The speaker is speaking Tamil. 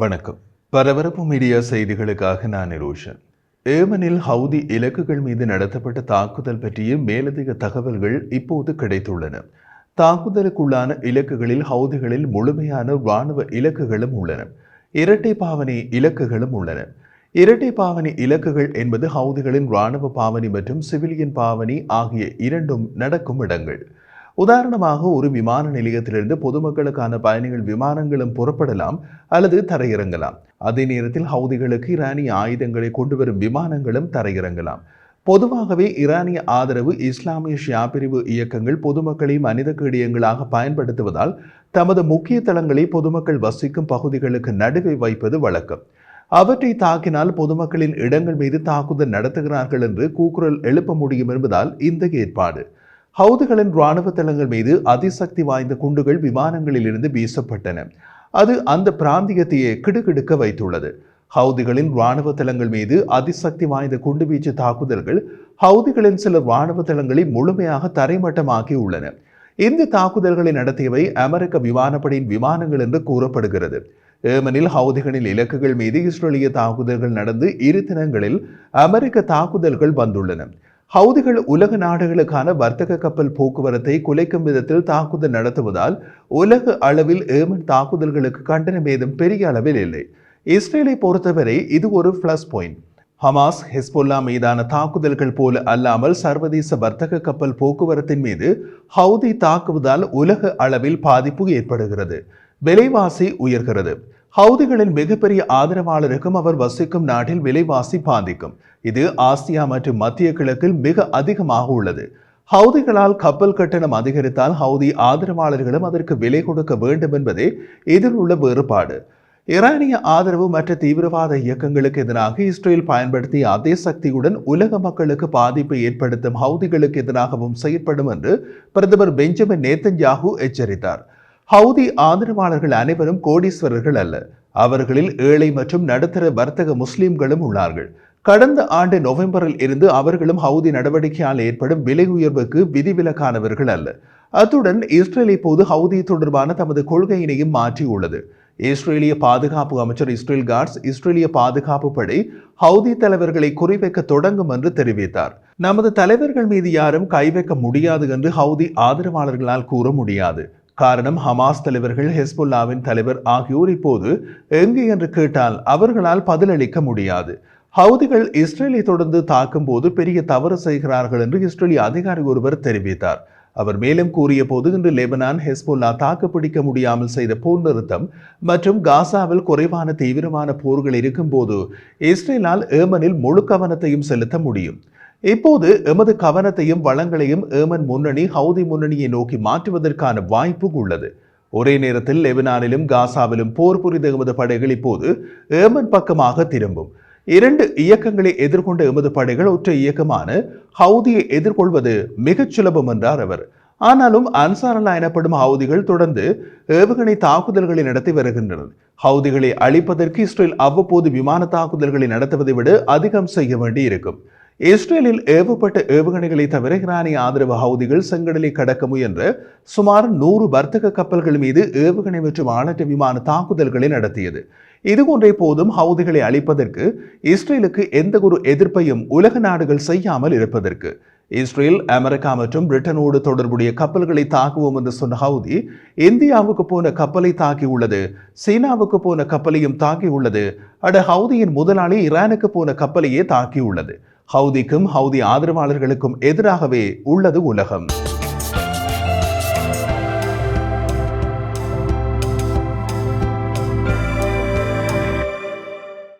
வணக்கம். பரபரப்பு மீடியா செய்திகளுக்காக நான் நிரோஷன். ஏமனில் ஹவுதி இலக்குகள் மீது நடத்தப்பட்ட தாக்குதல் பற்றிய மேலதிக தகவல்கள் இப்போது கிடைத்துள்ளன. தாக்குதலுக்குள்ளான இலக்குகளில் ஹவுதிகளில் முழுமையான இராணுவ இலக்குகளும் உள்ளன. இரட்டை பாவனை இலக்குகளும் உள்ளன. இரட்டை பாவனை இலக்குகள் என்பது ஹவுதிகளின் இராணுவ பாவனி மற்றும் சிவிலியன் பாவனி ஆகிய இரண்டும் நடக்கும் இடங்கள். உதாரணமாக, ஒரு விமான நிலையத்திலிருந்து பொதுமக்களுக்கான பயணிகள் விமானங்களும் புறப்படலாம் அல்லது தரையிறங்கலாம். அதே நேரத்தில் ஹவுதிகளுக்கு ஈரானிய ஆயுதங்களை கொண்டு வரும் விமானங்களும் தரையிறங்கலாம். பொதுவாகவே ஈரானிய ஆதரவு இஸ்லாமிய ஷியா பிரிவு இயக்கங்கள் பொதுமக்களை மனித கேடயங்களாக பயன்படுத்துவதால் தமது முக்கிய தளங்களை பொதுமக்கள் வசிக்கும் பகுதிகளுக்கு நடுவே வைப்பது வழக்கம். அவற்றை தாக்கினால் பொதுமக்களின் இடங்கள் மீது தாக்குதல் நடத்துகிறார்கள் என்று கூக்குரல் எழுப்ப முடியும் என்பதால் இந்த ஏற்பாடு. ஹவுதிகளின் இராணுவ தளங்கள் மீது அதிசக்தி வாய்ந்த குண்டுகள் விமானங்களில் இருந்து வீசப்பட்டன. அது அந்த பிராந்தியத்தையே கிடுகிடுக்க வைத்துள்ளது. ஹவுதிகளின் இராணுவ தளங்கள் மீது அதிசக்தி வாய்ந்த குண்டுவீச்சு தாக்குதல்கள் ஹவுதிகளின் சில இராணுவ தளங்களை முழுமையாக தரைமட்டமாக்கி உள்ளன. இந்த தாக்குதல்களை நடத்தியவை அமெரிக்க விமானப்படையின் விமானங்கள் என்று கூறப்படுகிறது. ஏமனில் ஹவுதிகளின் இலக்குகள் மீது இஸ்ரேலிய தாக்குதல்கள் நடந்து 2 தினங்களில் அமெரிக்க தாக்குதல்கள் வந்துள்ளன. ஹவுதிகள் உலக நாடுகளுக்கான வர்த்தக கப்பல் போக்குவரத்தை குலைக்கும் விதத்தில் தாக்குதல் நடத்துவதால் உலக அளவில் ஏமன் தாக்குதல்களுக்கு கண்டனம் ஏதும் பெரிய அளவில் இல்லை. இஸ்ரேலை பொறுத்தவரை இது ஒரு பிளஸ் பாயிண்ட். ஹமாஸ், ஹெஸ்பொல்லா மீதான தாக்குதல்கள் போல அல்லாமல் சர்வதேச வர்த்தக கப்பல் போக்குவரத்தின் மீது ஹவுதி தாக்குவதால் உலக அளவில் பாதிப்பு ஏற்படுகிறது. விலைவாசி உயர்கிறது. ஹவுதிகளின் மிகப்பெரிய ஆதரவாளருக்கும் அவர் வசிக்கும் நாட்டில் விலைவாசி பாதிக்கும். இது ஆசியா மற்றும் மத்திய கிழக்கில் மிக அதிகமாக உள்ளது. ஹவுதிகளால் கப்பல் கட்டணம் அதிகரித்தால் ஹவுதி ஆதரவாளர்களும் அதற்கு விலை கொடுக்க வேண்டும் என்பதே இதில் உள்ள வேறுபாடு. ஈரானிய ஆதரவு மற்ற தீவிரவாத இயக்கங்களுக்கு எதிராக இஸ்ரேல் பயன்படுத்திய அதே சக்தியுடன் உலக மக்களுக்கு பாதிப்பை ஏற்படுத்தும் ஹவுதிகளுக்கு எதிராகவும் செயற்படும் என்று பிரதமர் பெஞ்சமின் நேத்தன்யாகு எச்சரித்தார். ஹவுதி ஆதரவாளர்கள் அனைவரும் கோடீஸ்வரர்கள் அல்ல. அவர்களில் ஏழை மற்றும் நடுத்தர வர்த்தக முஸ்லிம்களும் உள்ளார்கள். கடந்த ஆண்டு நவம்பரில் இருந்து அவர்களும் ஹவுதி நடவடிக்கையால் ஏற்படும் விலை உயர்வுக்கு விதிவிலக்கானவர்கள் அல்ல. அத்துடன் இஸ்ரேல் இப்போது ஹவுதி தொடர்பான தமது கொள்கையினையும் மாற்றியுள்ளது. இஸ்ரேலிய பாதுகாப்பு அமைச்சர் இஸ்ரேல் காட்ஸ் இஸ்ரேலிய பாதுகாப்பு படை ஹவுதி தலைவர்களை குறிவைக்க தொடங்கும் என்று தெரிவித்தார். நமது தலைவர்கள் மீது யாரும் கை வைக்க முடியாது என்று ஹவுதி ஆதரவாளர்களால் கூற முடியாது. காரணம், ஹமாஸ் தலைவர்கள், ஹெஸ்புல்லாவின் தலைவர் ஆகியோர் இப்போது எங்கே என்று கேட்டால் அவர்களால் பதிலளிக்க முடியாது. ஹவுதிகள் இஸ்ரேலை தொடர்ந்து தாக்கும் போது பெரிய தவறு செய்கிறார்கள் என்று இஸ்ரேலிய அதிகாரி ஒருவர் தெரிவித்தார். அவர் மேலும் கூறிய போது, இன்று லெபனான் ஹெஸ்புல்லா தாக்குப்பிடிக்க முடியாமல் செய்த போர் நிறுத்தம் மற்றும் காசாவில் குறைவான தீவிரமான போர்கள் இருக்கும் போது இஸ்ரேலால் ஏமனில் முழு கவனத்தையும் செலுத்த முடியும். இப்போது எமது கவனத்தையும் வளங்களையும் ஏமன் முன்னணி ஹவுதி முன்னணியை நோக்கி மாற்றுவதற்கான வாய்ப்பு உள்ளது. ஒரே நேரத்தில் லெபனானிலும் காசாவிலும் போர் புரிந்த எமது படைகள் இப்போது ஏமன் பக்கமாக திரும்பும். 2 இயக்கங்களை எதிர்கொண்ட எமது படைகள் ஒற்றை இயக்கமான ஹவுதியை எதிர்கொள்வது மிகச் சுலபம் என்றார் அவர். ஆனாலும் அன்சார் அல்லா எனப்படும் ஹவுதிகள் தொடர்ந்து ஏவுகணை தாக்குதல்களை நடத்தி வருகின்றனர். ஹவுதிகளை அழிப்பதற்கு இஸ்ரேல் அவ்வப்போது விமான தாக்குதல்களை நடத்துவதை விட அதிகம் செய்ய வேண்டி இருக்கும். இஸ்ரேலில் ஏவப்பட்ட ஏவுகணைகளை தவிர ஈரானிய ஆதரவு ஹவுதிகள் செங்கடலை கடக்க முயன்ற சுமார் 100 வர்த்தக கப்பல்கள் மீது ஏவுகணை மற்றும் ஆளற்ற விமான தாக்குதல்களை நடத்தியது. இதுபோன்றே போதும் ஹவுதிகளை அழிப்பதற்கு இஸ்ரேலுக்கு எந்த ஒரு எதிர்ப்பையும் உலக நாடுகள் செய்யாமல் இருப்பதற்கு. இஸ்ரேல், அமெரிக்கா மற்றும் பிரிட்டனோடு தொடர்புடைய கப்பல்களை தாக்குவோம் என்று சொன்ன ஹவுதி இந்தியாவுக்கு போன கப்பலை தாக்கியுள்ளது, சீனாவுக்கு போன கப்பலையும் தாக்கியுள்ளது. ஹவுதியின் முதலாளி ஈரானுக்கு போன கப்பலையே தாக்கியுள்ளது. ஹவுதிக்கும் ஹவுதி ஆதரவாளர்களுக்கும் எதிராகவே உள்ளது உலகம்.